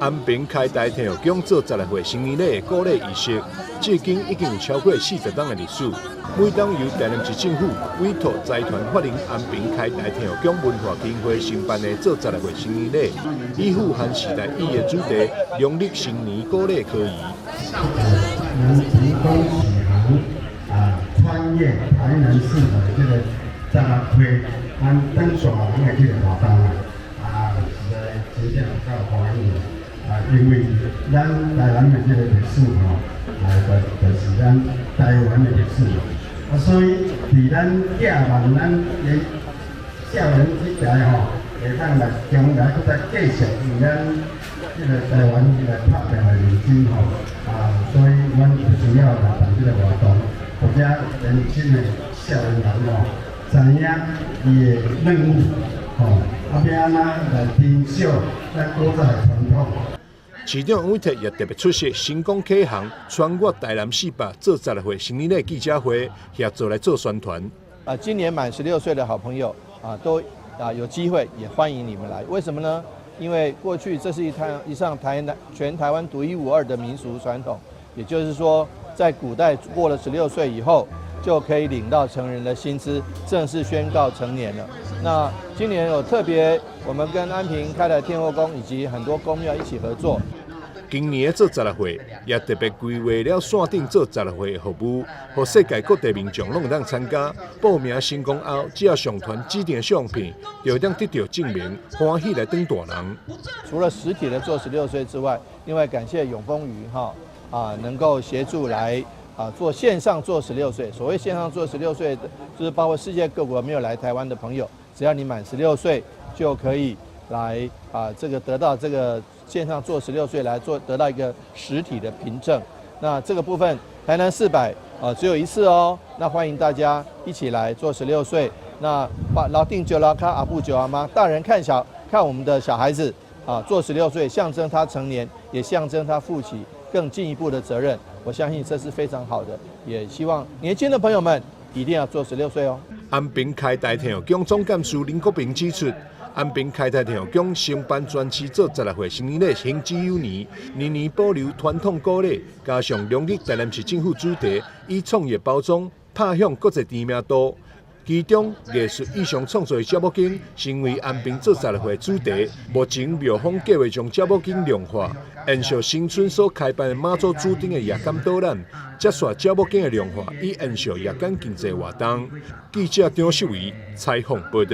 安平开台天后宫做12岁成年礼的鼓励仪式，至今已经有超过40档的历史。每当由台南市政府委托财团法人安平开台天后宫文化基金会承办的做12岁成年礼，以富含时代意义的主题，农历新年鼓励可宜。能成功启航穿越台南市的这个12岁，登上航的这个活动实在真正较欢喜因为咱台湾的这个历史就是咱台湾的历史所以伫咱寄望咱的少年这代会当来将来搁再继续用咱这个台湾来拍拼的认真所以阮必须要来办这个活动，或者年轻的少年人知影伊的任务要安怎来珍惜咱古早的传统。市长王伟特也特别出席成功启航穿越台南市北做12岁成年礼记者会，协助来做宣传。今年满16岁的好朋友都有机会，也欢迎你们来。为什么呢？因为过去这是一项全台湾独一无二的民俗传统，也就是说，在古代过了16岁以后，就可以领到成人的薪资，正式宣告成年了。那今年有特别，我们跟安平开台天后宫以及很多宫庙一起合作。今年的做12岁，也特别规划了线顶做12岁的服务，让世界各地民众拢能参加。报名成功后，只要上传指定的相片，就能得到证明，欢喜来当大人。除了实体的做16岁之外，另外感谢永丰鱼能够协助来做线上做16岁。所谓线上做16岁的，就是包括世界各国没有来台湾的朋友，只要你满16岁就可以来这个得到这个线上做16岁来得到一个实体的凭证。那这个部分台南400只有一次哦，那欢迎大家一起来做16岁。那把老定酒老卡阿布酒阿妈，大人看我们的小孩子做16岁，象征他成年，也象征他负起更进一步的责任。我相信这是非常好的，也希望年轻的朋友们一定要做16岁哦。安平开台天后宫总干事林国平指出，安平开台天后宫承办专区做12岁成年礼行之有年，年年保留传统鼓励，加上农历台南市政府主题，以创意包装，拍向国际知名度。其中艺术意象创作的节目景，成为安平做12岁主题。目前庙方计划将节目景量化，延续新村所开办的妈祖主灯的夜间导览，接续节目景的量化，以延续夜间经济活动。记者张秀仪采访报道。